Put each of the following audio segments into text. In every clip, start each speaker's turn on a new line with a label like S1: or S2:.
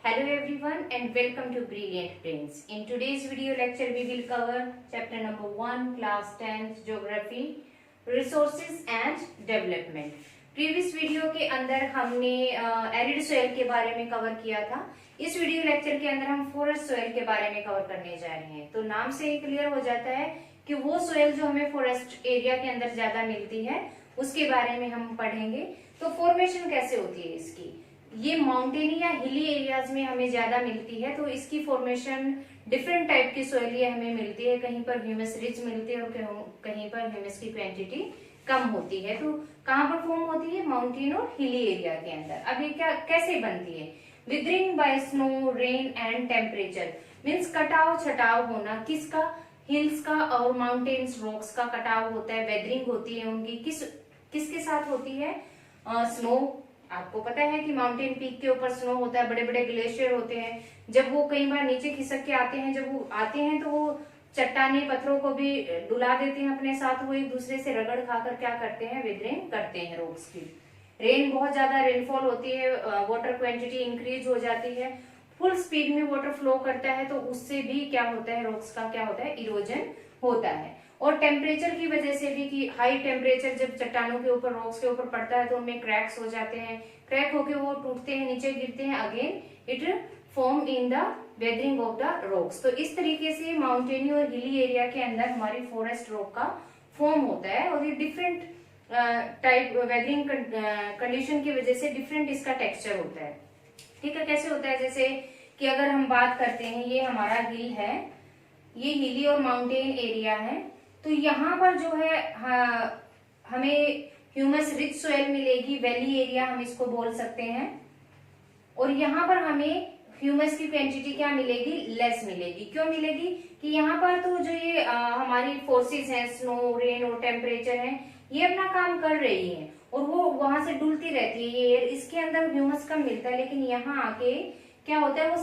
S1: Hello everyone and welcome to Brilliant Brains. In today's video lecture we will cover chapter number 1 class 10th geography resources and development. Previous video के अंदर हमने arid soil के बारे में cover किया था। इस वीडियो लेक्चर के अंदर हम फॉरेस्ट सोयल के बारे में कवर करने जा रहे हैं। तो नाम से ही क्लियर हो जाता है कि वो सोयल जो हमें फॉरेस्ट एरिया के अंदर ज्यादा मिलती है उसके बारे में हम पढ़ेंगे। तो फॉर्मेशन कैसे होती है इसकी, ये माउंटेनी या हिली एरियाज में हमें ज्यादा मिलती है। तो इसकी फॉर्मेशन डिफरेंट टाइप की सोयल ये हमें मिलती है, कहीं पर ह्यूमस रिच मिलती है और कहीं पर ह्यूमस की क्वांटिटी कम होती है। तो कहाँ पर फॉर्म होती है, माउंटेन और हिली एरिया के अंदर। अब ये क्या कैसे बनती है, weathering by snow rain and temperature, means कटाव छटाव होना किसका, हिल्स का और माउंटेन्स रॉक्स का कटाव होता है, वेदरिंग होती है उनकी किसके साथ होती है, स्नो। आपको पता है कि माउंटेन पीक के ऊपर स्नो होता है, बड़े बड़े ग्लेशियर होते हैं। जब वो कई बार नीचे खिसक के आते हैं, जब वो आते हैं तो वो चट्टानी पत्थरों को भी डुला देते हैं अपने साथ, वो एक दूसरे से रगड़ खाकर क्या करते हैं, विदरिंग करते हैं रॉक्स की। रेन, बहुत ज्यादा रेनफॉल होती है, वाटर क्वांटिटी इंक्रीज हो जाती है, फुल स्पीड में वाटर फ्लो करता है, तो उससे भी क्या होता है, रॉक्स का क्या होता है, इरोजन होता है। और टेम्परेचर की वजह से भी कि हाई टेम्परेचर जब चट्टानों के ऊपर रॉक्स के ऊपर पड़ता है तो उनमें क्रैक्स हो जाते हैं, क्रैक होके वो टूटते हैं, नीचे गिरते हैं, again it form in the weathering of the rocks. तो इस तरीके से माउंटेनी और हिली एरिया के अंदर हमारी फॉरेस्ट रॉक का फॉर्म होता है। और ये डिफरेंट टाइप वेदरिंग कंडीशन की वजह से डिफरेंट इसका टेक्सचर होता है। ठीक है, कैसे होता है, जैसे कि अगर हम बात करते हैं, ये हमारा हिल है, ये हिली और माउंटेन एरिया है। तो यहाँ पर जो है हमें ह्यूमस रिच सोयल मिलेगी, वैली एरिया हम इसको बोल सकते हैं। और यहाँ पर हमें ह्यूमस की क्वांटिटी क्या मिलेगी, लेस मिलेगी। क्यों मिलेगी कि यहाँ पर तो जो ये हमारी फोर्सेस हैं, स्नो रेन और टेम्परेचर है, ये अपना काम कर रही है और वो वहां से डुलती रहती है ये एयर, इसके अंदर ह्यूमस कम मिलता है। लेकिन यहाँ आके क्या होता है, वो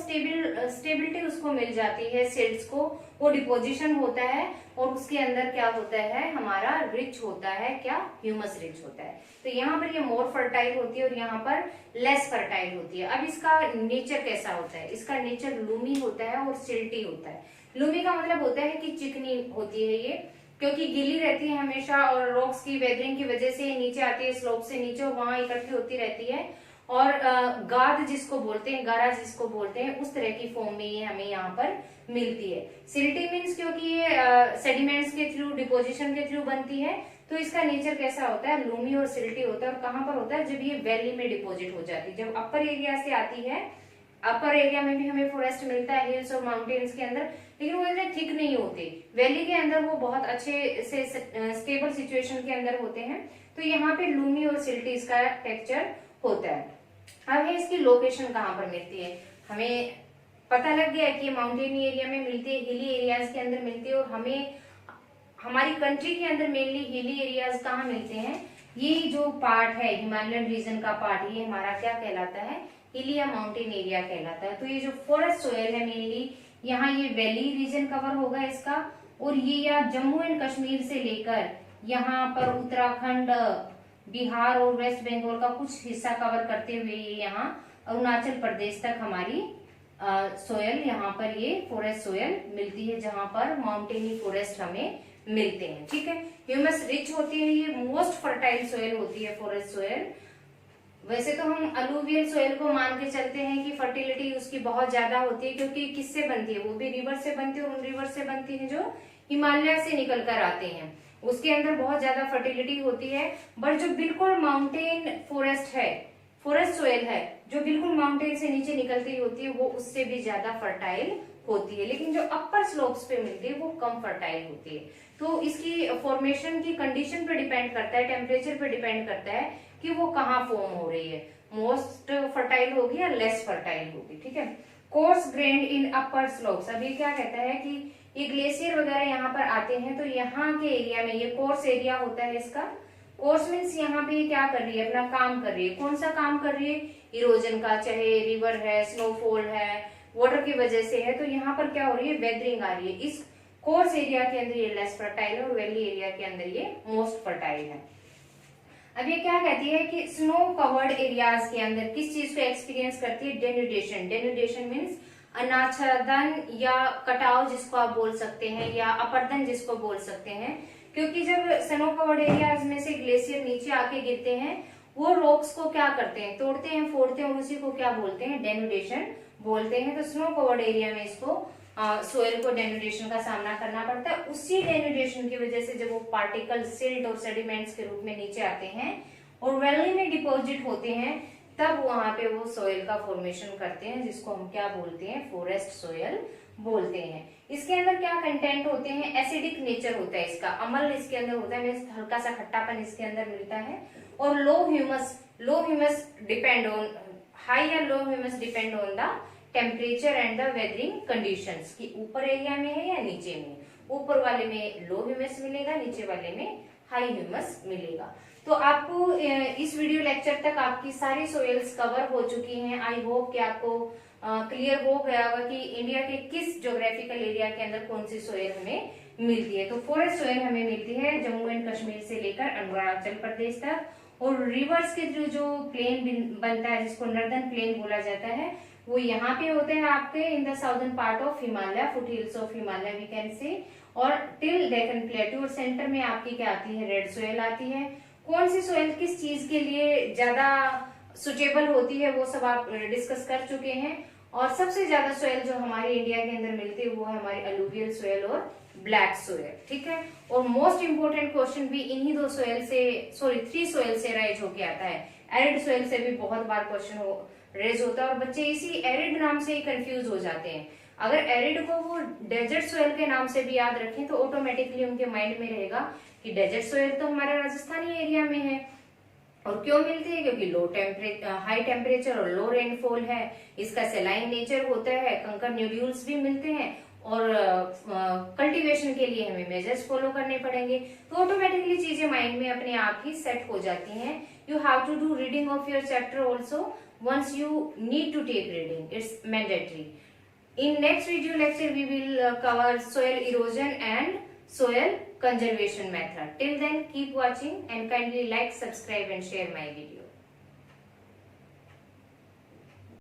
S1: स्टेबिलिटी उसको मिल जाती है, सेल्स को, वो डिपोजिशन होता है और उसके अंदर क्या होता है, हमारा रिच होता है, क्या, ह्यूमस रिच होता है। तो यहाँ पर ये मोर फर्टाइल होती है और यहाँ पर लेस फर्टाइल होती है। अब इसका नेचर कैसा होता है, इसका नेचर लूमी होता है और सिल्टी होता है। लूमी का मतलब होता है कि चिकनी होती है ये, क्योंकि गीली रहती है हमेशा और रॉक्स की वेदरिंग की वजह से नीचे आती है, स्लोप से नीचे और वहां इकट्ठी होती रहती है। और गाद जिसको बोलते हैं, गारा जिसको बोलते हैं, उस तरह की फॉर्म में ये हमें यहाँ पर मिलती है। सिल्टी मीन्स क्योंकि ये सेडिमेंट्स के थ्रू, डिपोजिशन के थ्रू बनती है, तो इसका नेचर कैसा होता है, लूमी और सिल्टी होता है। और कहाँ पर होता है, जब ये वैली में डिपोजिट हो जाती है, जब अपर एरिया से आती है, अपर एरिया में भी हमें फॉरेस्ट मिलता है हिल्स और माउंटेन्स के अंदर, लेकिन वो इतने थिक नहीं होते। वैली के अंदर वो बहुत अच्छे से स्टेबल सिचुएशन के अंदर होते हैं। तो यहाँ पे लूमी और सिल्टी इसका टेक्सचर होता है। अब है इसकी लोकेशन कहाँ पर मिलती है, हमें पता लग गया कि माउंटेनी एरिया में मिलती है, हिली एरियाज के अंदर मिलती है। और हमें हमारी कंट्री के अंदर मेनली हिली एरियाज कहाँ मिलते हैं, ये जो पार्ट है हिमालयन रीजन का पार्ट, ये हमारा क्या कहलाता है, हिली या माउंटेन एरिया कहलाता है। तो ये जो फॉरेस्ट सोयल है मेनली यहाँ ये वैली रीजन कवर होगा इसका। और ये या जम्मू एंड कश्मीर से लेकर यहाँ पर उत्तराखंड, बिहार और वेस्ट बंगाल का कुछ हिस्सा कवर करते हुए ये यहाँ अरुणाचल प्रदेश तक हमारी सोयल, यहाँ पर ये फॉरेस्ट सोयल मिलती है, जहाँ पर माउंटेनी फॉरेस्ट हमें मिलते हैं। ठीक है, ह्यूमस रिच होती है, ये मोस्ट फर्टाइल सोयल होती है फॉरेस्ट सोयल। वैसे तो हम अलूवियल सोयल को मान के चलते हैं कि फर्टिलिटी उसकी बहुत ज्यादा होती है, क्योंकि किससे बनती है, वो भी रिवर से बनती है, और उन रिवर से बनती है जो हिमालय से निकल कर आते हैं, उसके अंदर बहुत ज्यादा फर्टिलिटी होती है। बट जो बिल्कुल माउंटेन फॉरेस्ट है, फॉरेस्ट सोयल है, जो बिल्कुल माउंटेन से नीचे निकलती होती है, वो उससे भी ज्यादा फर्टाइल होती है। लेकिन जो अपर स्लोप्स पे मिलती है वो कम फर्टाइल होती है। तो इसकी फॉर्मेशन की कंडीशन पे डिपेंड करता है, टेम्परेचर पे डिपेंड करता है कि वो कहाँ फॉर्म हो रही है, मोस्ट फर्टाइल होगी या लेस फर्टाइल होगी। ठीक है, कोर्स ग्रेन्ड इन अपर स्लोप्स, अब ये क्या कहता है कि ये ग्लेशियर वगैरह यहाँ पर आते हैं, तो यहाँ के एरिया में ये कोर्स एरिया होता है इसका। कोर्स मीन्स यहाँ पे क्या कर रही है, अपना काम कर रही है। कौन सा काम कर रही है, इरोजन का, चाहे रिवर है, स्नोफॉल है, वाटर की वजह से है। तो यहाँ पर क्या हो रही है, वेदरिंग आ रही है। इस कोर्स एरिया के अंदर ये लेस फर्टाइल है और वैली एरिया के अंदर ये मोस्ट फर्टाइल है। अब ये क्या कहती है कि स्नो कवर्ड एरियाज के अंदर किस चीज को एक्सपीरियंस करती है, डेनुडेशन। डेनुडेशन मीन्स अनाच्छादन या कटाव जिसको आप बोल सकते हैं, या अपर्दन जिसको बोल सकते हैं। क्योंकि जब स्नो कवर्ड एरियाज में से ग्लेशियर नीचे आके गिरते हैं, वो रॉक्स को क्या करते हैं, तोड़ते हैं, फोड़ते हैं, और उसी को क्या बोलते हैं, डेनुडेशन बोलते हैं। तो स्नो कवर्ड एरिया में इसको सोयल को डेनुडेशन का सामना करना पड़ता है। उसी डेनुडेशन की वजह से जब वो पार्टिकल सिल्ट और सेडिमेंट्स के रूप में नीचे आते हैं और वैली में डिपॉजिट होते हैं, तब वहां पे वो सोयल का फॉर्मेशन करते हैं, जिसको हम क्या बोलते हैं, फॉरेस्ट सोयल बोलते हैं। इसके अंदर क्या कंटेंट होते हैं, एसिडिक नेचर होता है इसका, अम्ल इसके अंदर होता है, हल्का सा खट्टापन इसके अंदर मिलता है। और low humus depend on high या low humus depend on the temperature and the weathering conditions, कि ऊपर एरिया में है या नीचे में। ऊपर वाले में लो ह्यूमस मिलेगा, नीचे वाले में हाई ह्यूमस मिलेगा। तो आपको इस वीडियो लेक्चर तक आपकी सारी सोइल्स कवर हो चुकी हैं। आई होप कि आपको क्लियर हो गया होगा कि इंडिया के किस ज्योग्राफिकल एरिया के अंदर कौन सी सोइल हमें मिलती है। तो फॉरेस्ट सोइल हमें मिलती है जम्मू एंड कश्मीर से लेकर अरुणाचल प्रदेश तक, और रिवर्स के जो प्लेन बनता है जिसको नॉर्दर्न प्लेन बोला जाता है, वो यहाँ पे होते हैं आपके in the southern part of Himalaya, foothills of Himalaya we can say, और टिल डेक्कन प्लेटू। और सेंटर में आपकी क्या आती है, रेड सोयल आती है। कौन सी सोयल किस चीज के लिए ज्यादा सुटेबल होती है वो सब आप डिस्कस कर चुके हैं। और सबसे ज्यादा सोयल जो हमारे इंडिया के अंदर मिलती है वो है हमारी अलूवियल सोयल और ब्लैक सोयल, ठीक है। और मोस्ट इंपोर्टेंट क्वेश्चन भी इन्हीं दो सोयल से, सॉरी 3 सोयल से राइज होके आता है। एरिड सोयल से भी बहुत बार क्वेश्चन रेज होता है, और बच्चे इसी एरिड नाम से ही कंफ्यूज हो जाते हैं। अगर एरिड को वो डेजर्ट सोयल के नाम से भी याद रखें तो ऑटोमेटिकली उनके माइंड में रहेगा कि डेजर्ट सोयल तो हमारे राजस्थानी एरिया में है। और क्यों मिलती है, क्योंकि हाई टेम्परेचर और लो रेनफॉल है, इसका सेलाइन नेचर होता है, कंकर न्यूड्यूल्स भी मिलते हैं, और कल्टीवेशन के लिए हमें मेजर्स फॉलो करने पड़ेंगे। तो ऑटोमेटिकली चीजें माइंड में अपने आप ही सेट हो जाती हैं। You have to do reading of your chapter also once you need to take reading, it's mandatory. In next video lecture we will cover soil erosion and soil conservation method. Till then keep watching and kindly like, subscribe and share my video.